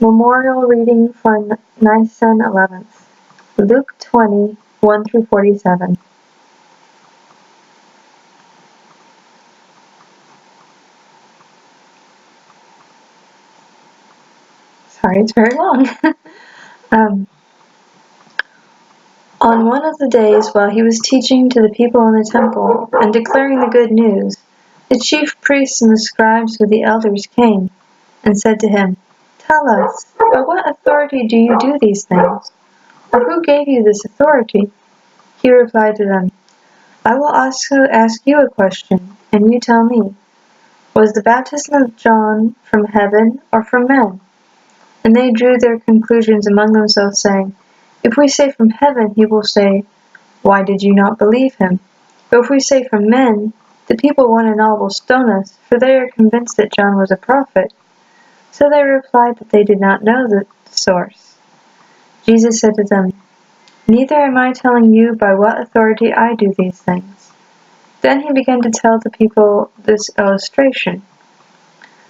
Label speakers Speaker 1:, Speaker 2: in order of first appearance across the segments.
Speaker 1: Memorial reading for Nisan 11th. Luke 20, 1 through 47. Sorry, it's very long. On one of the days while he was teaching to the people in the temple and declaring the good news, the chief priests and the scribes with the elders came and said to him, "Tell us, by what authority do you do these things? Or who gave you this authority?" He replied to them, "I will also ask you a question, and you tell me. Was the baptism of John from heaven or from men?" And they drew their conclusions among themselves, saying, "If we say from heaven, he will say, 'Why did you not believe him?' But if we say from men, the people one and all will stone us, for they are convinced that John was a prophet." So they replied that they did not know the source. Jesus said to them, "Neither am I telling you by what authority I do these things." Then he began to tell the people this illustration.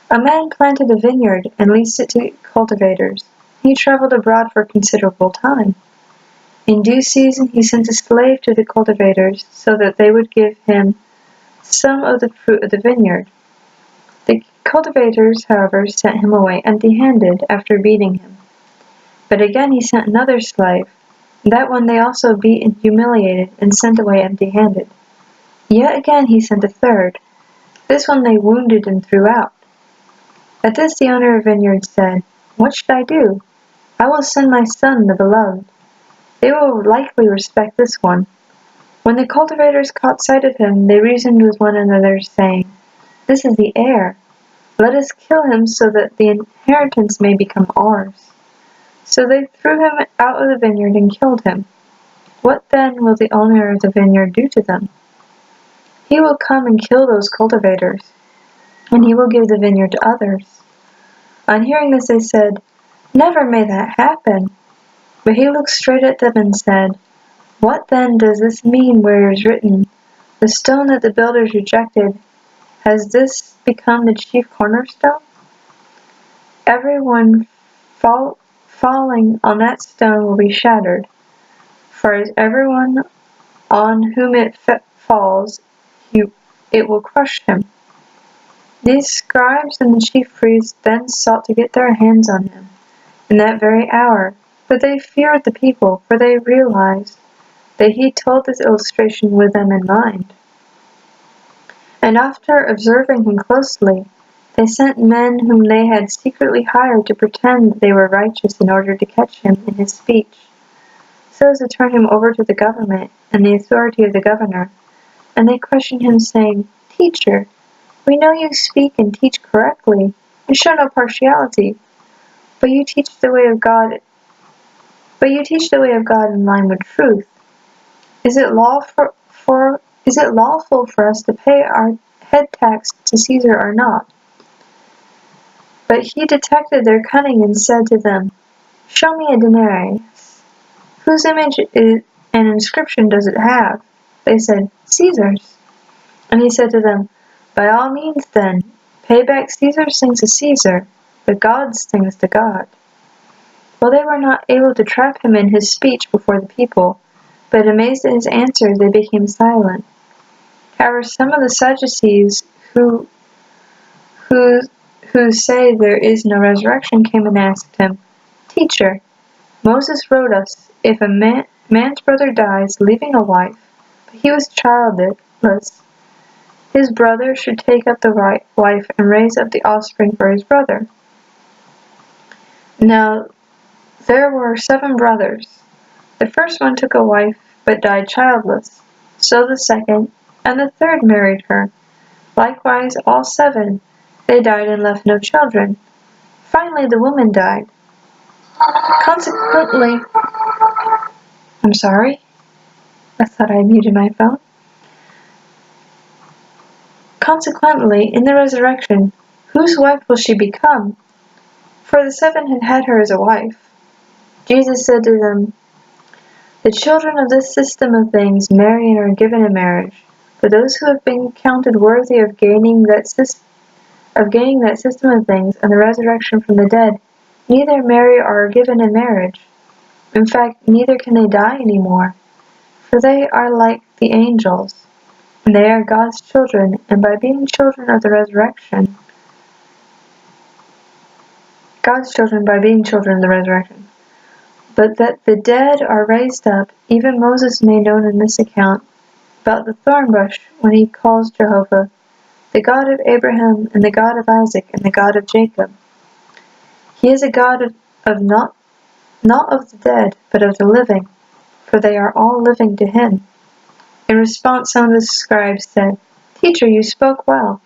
Speaker 1: A man planted a vineyard and leased it to cultivators. He traveled abroad for a considerable time. In due season he sent a slave to the cultivators so that they would give him some of the fruit of the vineyard. The cultivators, however, sent him away empty-handed after beating him. But again he sent another slave. That one they also beat and humiliated and sent away empty-handed. Yet again he sent a third. This one they wounded and threw out. At this the owner of the vineyard said, "What should I do? I will send my son, the beloved. They will likely respect this one." When the cultivators caught sight of him, they reasoned with one another, saying, "This is the heir. Let us kill him so that the inheritance may become ours." So they threw him out of the vineyard and killed him. What then will the owner of the vineyard do to them? He will come and kill those cultivators, and he will give the vineyard to others. On hearing this, they said, "Never may that happen." But he looked straight at them and said, "What then does this mean where it is written, 'The stone that the builders rejected, has this become the chief cornerstone?' Everyone falling on that stone will be shattered. For as everyone on whom it falls, it will crush him." These scribes and the chief priests then sought to get their hands on him in that very hour, but they feared the people, for they realized that he told this illustration with them in mind. And after observing him closely, they sent men whom they had secretly hired to pretend that they were righteous in order to catch him in his speech, so as to turn him over to the government and the authority of the governor. And they questioned him, saying, "Teacher, we know you speak and teach correctly, and show no partiality, but you teach the way of God in line with truth. Is it lawful for us to pay our head tax to Caesar or not?" But he detected their cunning and said to them, "Show me a denarius. Whose image and inscription does it have?" They said, "Caesar's." And he said to them, "By all means, then, pay back Caesar's things to Caesar, but God's things to God." Well, they were not able to trap him in his speech before the people, but amazed at his answers, they became silent. However, some of the Sadducees who say there is no resurrection came and asked him, "Teacher, Moses wrote us, if a man's brother dies, leaving a wife, but he was childless, his brother should take up the wife and raise up the offspring for his brother. Now there were 7 brothers. The first one took a wife, but died childless. So the second and the third married her. Likewise all 7. They died and left no children. Finally the woman died. Consequently, I'm sorry, I thought I muted my phone. Consequently, in the resurrection, whose wife will she become? For the 7 had had her as a wife." Jesus said to them, "The children of this system of things marry and are given in marriage, but those who have been counted worthy of gaining that system of things and the resurrection from the dead, neither marry or are given in marriage. In fact, neither can they die anymore, for they are like the angels, and they are God's children, and by being children of the resurrection, God's children by being children of the resurrection. But that the dead are raised up, even Moses made known in this account about the thorn bush when he calls Jehovah, the God of Abraham, and the God of Isaac, and the God of Jacob. He is a God of not of the dead, but of the living, for they are all living to him. In response, some of the scribes said, Teacher, you spoke well,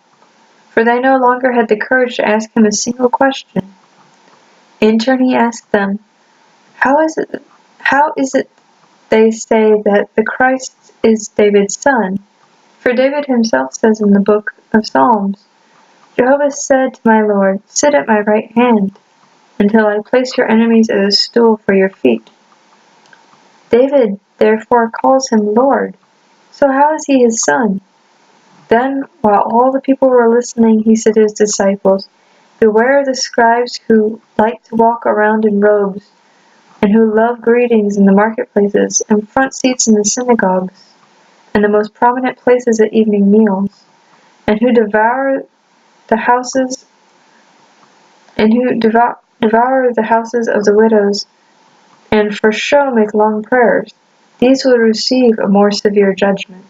Speaker 1: for they no longer had the courage to ask him a single question. In turn he asked them, How is it they say that the Christ is David's son? For David himself says in the book of Psalms, Jehovah said to my Lord, Sit at my right hand, until I place your enemies as a stool for your feet. David therefore calls him Lord, so how is he his son? Then, while all the people were listening, he said to his disciples, Beware of the scribes who like to walk around in robes, and who love greetings in the marketplaces, and front seats in the synagogues, and the most prominent places at evening meals, and who devour the houses of the widows, and for show make long prayers. These will receive a more severe judgment.